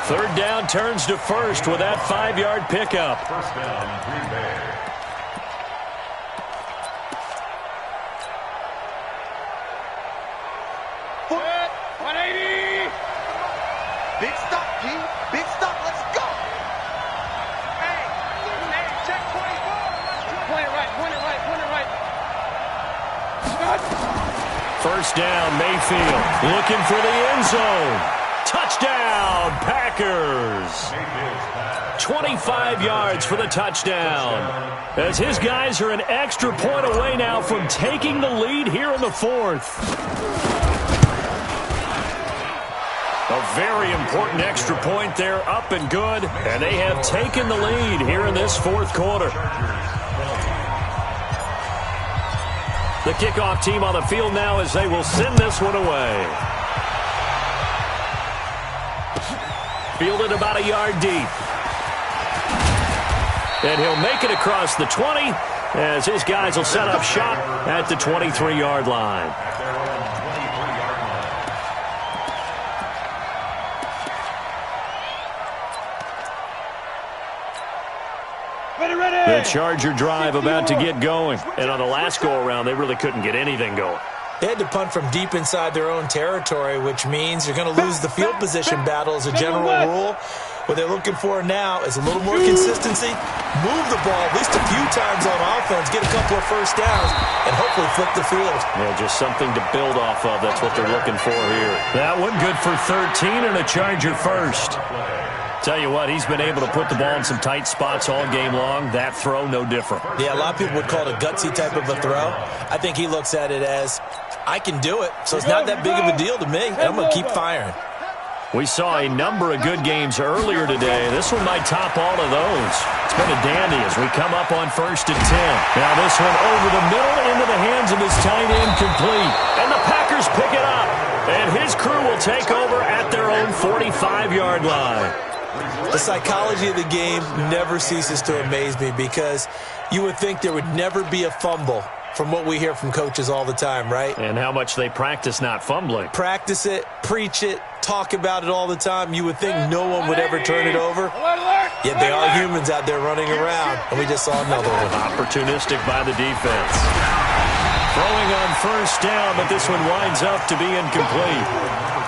3rd down turns to 1st with that 5-yard pickup. 1st down, Green Bay. Foot. 180. Big stop, G. Big stop. Let's go. Hey, check 24. Point it right. 1st down, Mayfield looking for the end zone. Touchdown, Packers. 25 yards for the touchdown. As his guys are an extra point away now from taking the lead here in the 4th. A very important extra point there, up and good. And they have taken the lead here in this 4th quarter. The kickoff team on the field now as they will send this one away. Fielded about a yard deep. And he'll make it across the 20 as his guys will set up shop at the 23-yard line. The Charger drive about to get going. And on the last go-around, they really couldn't get anything going. They had to punt from deep inside their own territory, which means you're going to lose the field position battle as a general rule. What they're looking for now is a little more consistency, move the ball at least a few times on offense, get a couple of first downs, and hopefully flip the field. Yeah, just something to build off of. That's what they're looking for here. That one good for 13 and a Charger first. Tell you what, he's been able to put the ball in some tight spots all game long. That throw, no different. Yeah, a lot of people would call it a gutsy type of a throw. I think he looks at it as, I can do it, so it's not that big of a deal to me, and I'm going to keep firing. We saw a number of good games earlier today. This one might top all of those. It's been a dandy as we come up on 1st and 10. Now this one over the middle into the hands of his tight end complete. And the Packers pick it up. And his crew will take over at their own 45-yard line. The psychology of the game never ceases to amaze me because you would think there would never be a fumble from what we hear from coaches all the time, right? And how much they practice not fumbling. Practice it, preach it, talk about it all the time. You would think no one would ever turn it over. Yet they are humans out there running around, and we just saw another one. Opportunistic by the defense. Throwing on 1st down, but this one winds up to be incomplete.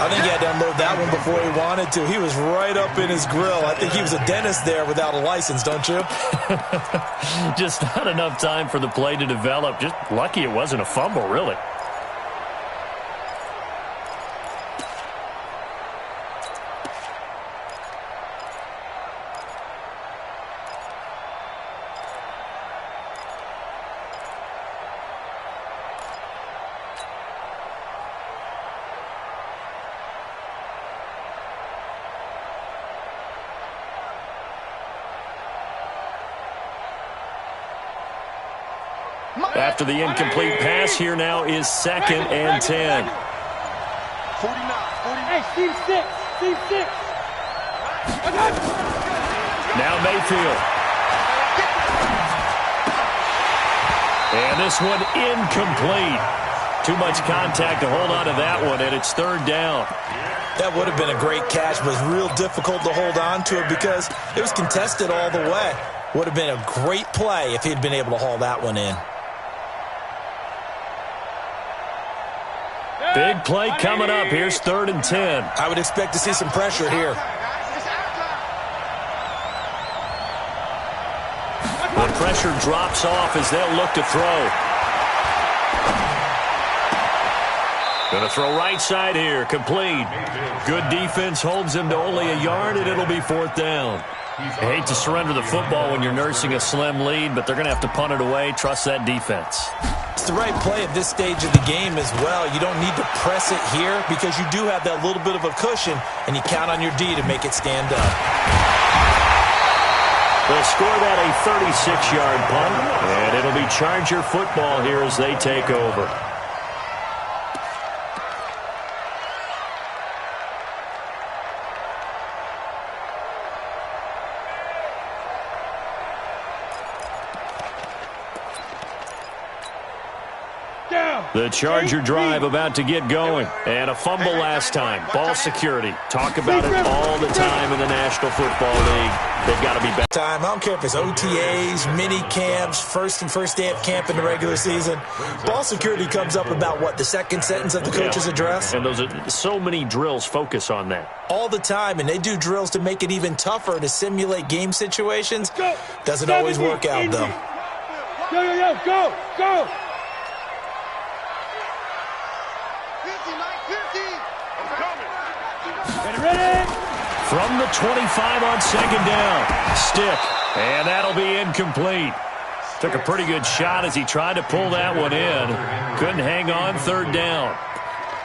I think he had to unload that one before he wanted to. He was right up in his grill. I think he was a dentist there without a license, don't you? Just not enough time for the play to develop. Just lucky it wasn't a fumble, really. After the incomplete pass, here now is 2nd and 10. 49, 49. Hey, Steve 6. Now Mayfield. And this one incomplete. too much contact to hold on to that one, and it's third down. That would have been a great catch, but it's real difficult to hold on to it because it was contested all the way. Would have been a great play if he'd been able to haul that one in. Big play coming up. Here's 3rd and 10. I would expect to see some pressure here. The pressure drops off as they'll look to throw. Going to throw right side here. Complete. Good defense holds him to only a yard, and it'll be 4th down. I hate to surrender the football when you're nursing a slim lead, but they're going to have to punt it away. Trust that defense. It's the right play at this stage of the game as well. You don't need to press it here because you do have that little bit of a cushion, and you count on your D to make it stand up. They'll score that a 36-yard punt, and it'll be Charger football here as they take over. The Charger drive about to get going. And a fumble last time. Ball security. Talk about it all the time in the National Football League. They've got to be better. I don't care if it's OTAs, mini camps, first day of camp in the regular season. Ball security comes up about, what, the second sentence of the coach's address? And those are so many drills focus on that. All the time, and they do drills to make it even tougher to simulate game situations. Doesn't always work out, though. Go! 50. Ready? From the 25 on 2nd down. Stick. And that'll be incomplete. Took a pretty good shot as he tried to pull that one in. Couldn't hang on. 3rd down.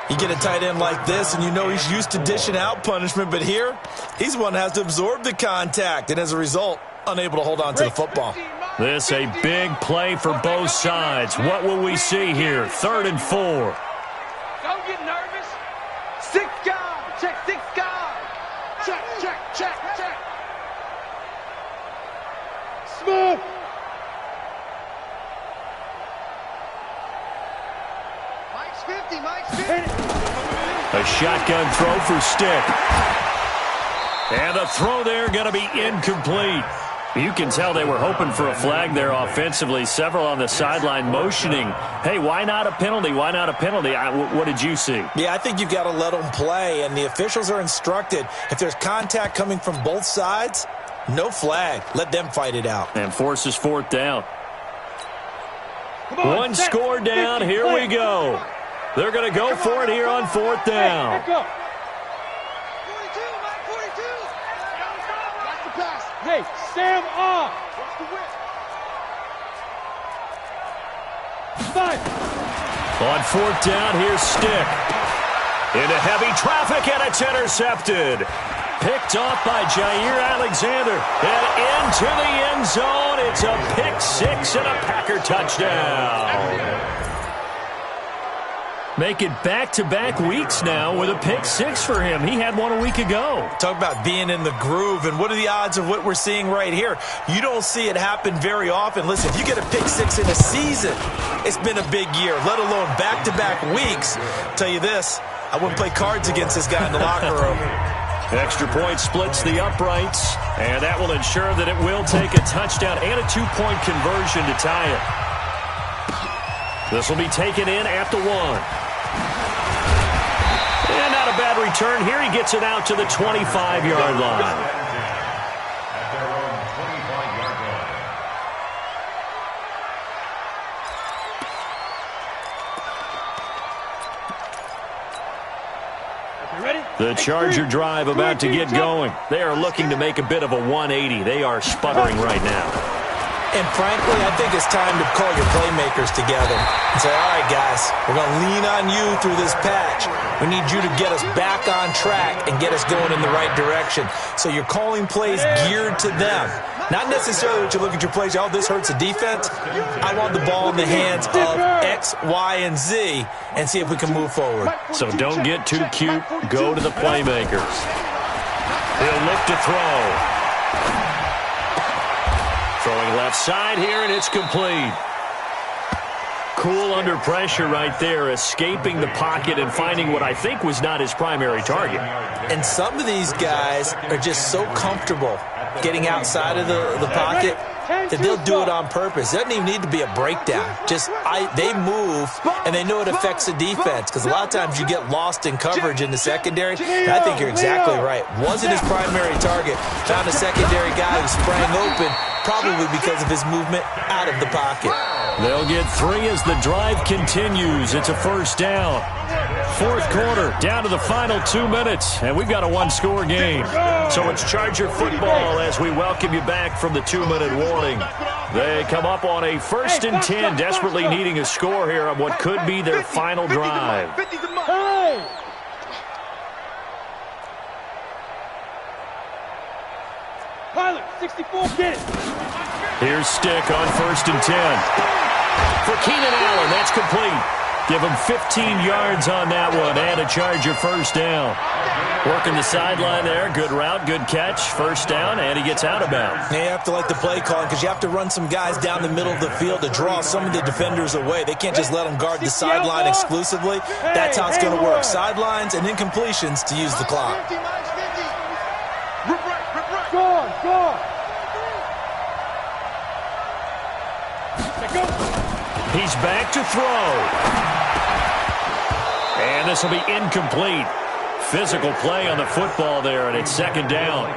You get a tight end like this, and you know he's used to dishing out punishment, but here, he's the one that has to absorb the contact, and as a result, unable to hold on to the football. This a big play for both sides. What will we see here? 3rd and 4. Don't get nervous. 6 guys. Check 6 guys. Check. Smooth. Mike's 50. A shotgun throw for Stick. And the throw there going to be incomplete. You can tell they were hoping for a flag there offensively. Several on the sideline motioning, hey, why not a penalty? Why not a penalty? What did you see? Yeah, I think you've got to let them play, and the officials are instructed. If there's contact coming from both sides, no flag. Let them fight it out. And forces 4th down. One score down. Here we go. They're going to go for it here on 4th down. 42, Mike, 42. That's the pass. Hey, Sam off. What's the whip? 5. On 4th down, here's Stick. Into heavy traffic, and it's intercepted. Picked off by Jair Alexander. And into the end zone. It's a pick 6 and a Packer touchdown. Make it back-to-back weeks now with a pick 6 for him. He had one a week ago. Talk about being in the groove, and what are the odds of what we're seeing right here? You don't see it happen very often. Listen, if you get a pick 6 in a season, it's been a big year, let alone back-to-back weeks. I'll tell you this, I wouldn't play cards against this guy in the locker room. Extra point splits the uprights, and that will ensure that it will take a touchdown and a 2-point conversion to tie it. This will be taken in at the 1. And not a bad return here. He gets it out to the 25-yard line. At their own 25-yard line. Ready? The Charger drive about to get going. They are looking to make a bit of a 180. They are sputtering right now. And frankly, I think it's time to call your playmakers together and say, all right, guys, we're going to lean on you through this patch. We need you to get us back on track and get us going in the right direction. So you're calling plays geared to them. Not necessarily what you look at your plays, oh, this hurts the defense. I want the ball in the hands of X, Y, and Z and see if we can move forward. So don't get too cute. Go to the playmakers. He'll look to throw. Throwing left side here, and it's complete. cool under pressure right there, escaping the pocket and finding what I think was not his primary target. And some of these guys are just so comfortable getting outside of the pocket that they'll do it on purpose. It doesn't even need to be a breakdown. They move, and they know it affects the defense, because a lot of times you get lost in coverage in the secondary. And I think you're exactly right. Wasn't his primary target. Found a secondary guy who sprang open, probably because of his movement out of the pocket. They'll get 3 as the drive continues. It's a first down. Fourth quarter, down to the final 2 minutes, and we've got a one-score game. So it's Charger football as we welcome you back from the 2-minute warning. They come up on a 1st and 10, desperately needing a score here on what could be their final drive. Pilot, 64, get it. Here's Stick on 1st and 10. For Keenan Allen, that's complete. Give him 15 yards on that one and a Charger first down. Working the sideline there. Good route, good catch. First down, and he gets out of bounds. Yeah, you have to like the play calling, because you have to run some guys down the middle of the field to draw some of the defenders away. They can't just let them guard the sideline exclusively. That's how it's going to work. Sidelines and incompletions to use the clock. Score. He's back to throw. And this will be incomplete. Physical play on the football there, and it's 2nd down.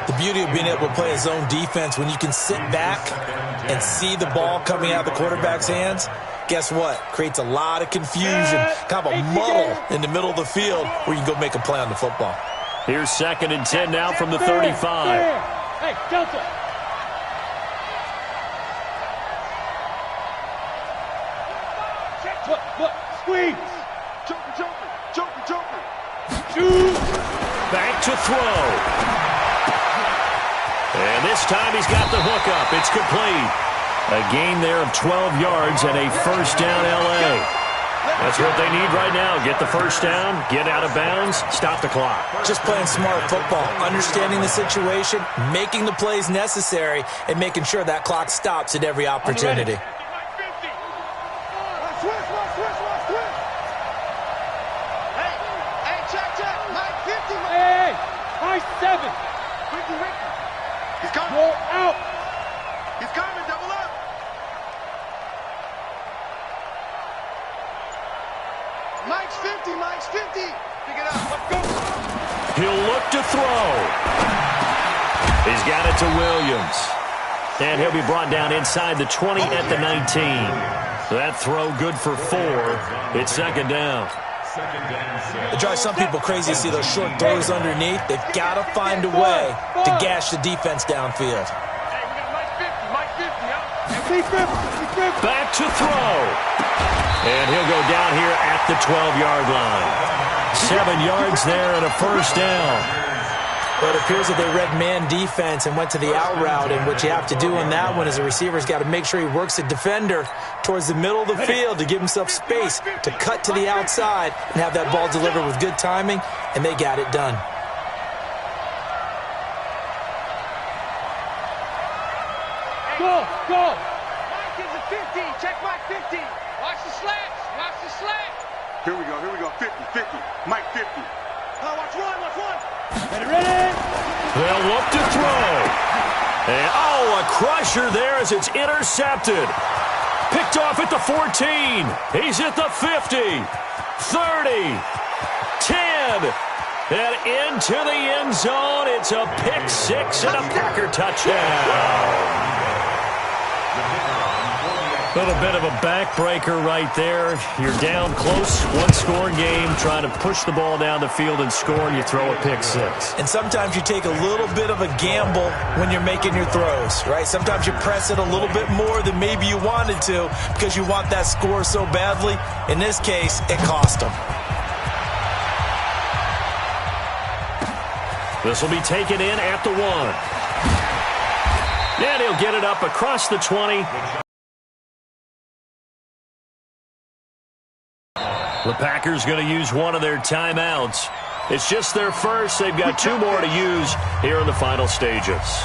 The beauty of being able to play a zone defense, when you can sit back and see the ball coming out of the quarterback's hands, guess what? Creates a lot of confusion, kind of a muddle in the middle of the field where you can go make a play on the football. Here's 2nd and 10 now from the 35. Hey, Delta. Look, squeeze. Joker. Back to throw. And this time he's got the hook up. It's complete. A gain there of 12 yards and a first down LA. That's what they need right now. Get the first down, get out of bounds, stop the clock. Just playing smart football, understanding the situation, making the plays necessary, and making sure that clock stops at every opportunity. High 7. Ricky. He's coming. Roll out. He's coming. Double up. Mike's 50. Pick it up. Let's go. He'll look to throw. He's got it to Williams. And he'll be brought down inside the 20 at the 19. That throw good for 4. It's 2nd down. It drives some people crazy to see those short throws underneath. They've got to find a way to gash the defense downfield. Hey, we got Mike 50, huh? Back to throw. And he'll go down here at the 12-yard line. 7 yards there and a first down. But it appears that they read man defense and went to the out route, and what you have to do on that one is the receiver's got to make sure he works the defender towards the middle of the field to give himself space to cut to the outside and have that ball delivered with good timing, and they got it done. Go. Mike is a 50. Check Mike 50. Watch the slats. Here we go. 50. Mike 50. Watch one. Ready? They'll look to throw. And, a crusher there as it's intercepted. Picked off at the 14. He's at the 50. 30. 10. And into the end zone. It's a pick 6 and a Packer touchdown. A little bit of a backbreaker right there. You're down close, one-score game, trying to push the ball down the field and score, and you throw a pick 6. And sometimes you take a little bit of a gamble when you're making your throws, right? Sometimes you press it a little bit more than maybe you wanted to because you want that score so badly. In this case, it cost them. This will be taken in at the 1. And he'll get it up across the 20. The Packers going to use one of their timeouts. It's just their first. They've got 2 more to use here in the final stages.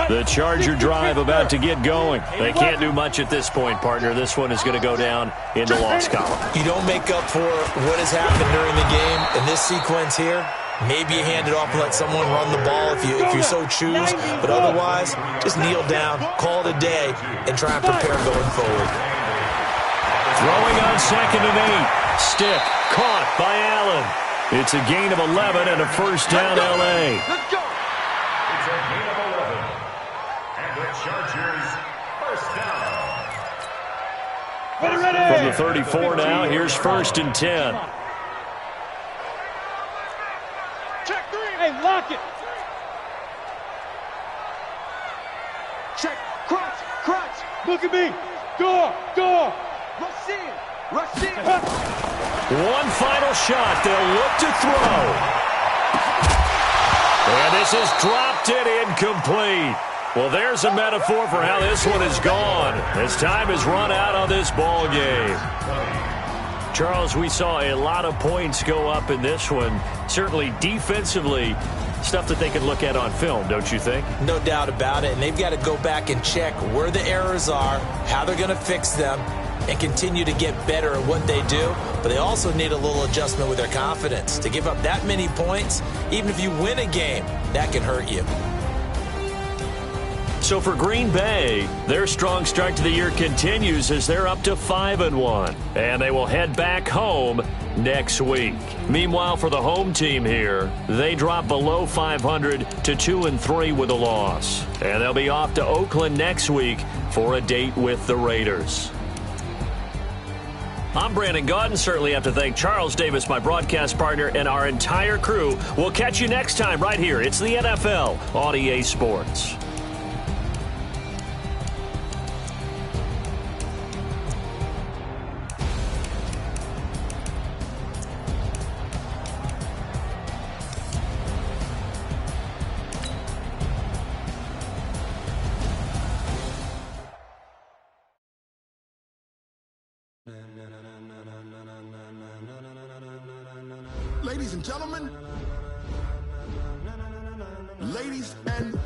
The Charger drive about to get going. They can't do much at this point, partner. This one is going to go down in the loss column. You don't make up for what has happened during the game in this sequence here. Maybe you hand it off and let someone run the ball if you so choose. But otherwise, just kneel down, call it a day, and try and prepare going forward. Throwing on 2nd and 8. Stick caught by Allen. It's a gain of 11 and a first down, L.A. Let's go. It's a gain of 11. And the Chargers first down. From the 34 now, here's 1st and 10. Check 3. Hey, lock it. Check. Crunch. Crunch. Look at me. Door. Rush in. Rush in. One final shot. They'll look to throw. And this is dropped it incomplete. Well, there's a metaphor for how this one is gone as time has run out on this ball game. Charles, we saw a lot of points go up in this one. Certainly defensively, stuff that they can look at on film, don't you think? No doubt about it. And they've got to go back and check where the errors are, how they're going to fix them, and continue to get better at what they do. But they also need a little adjustment with their confidence. To give up that many points, even if you win a game, that can hurt you. So for Green Bay, their strong start to the year continues as they're up to 5-1. And they will head back home next week. Meanwhile, for the home team here, they drop below 500 to 2-3 with a loss. And they'll be off to Oakland next week for a date with the Raiders. I'm Brandon Gaudin. Certainly have to thank Charles Davis, my broadcast partner, and our entire crew. We'll catch you next time right here. It's the NFL on EA Sports. Ladies and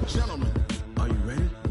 gentlemen, are you ready?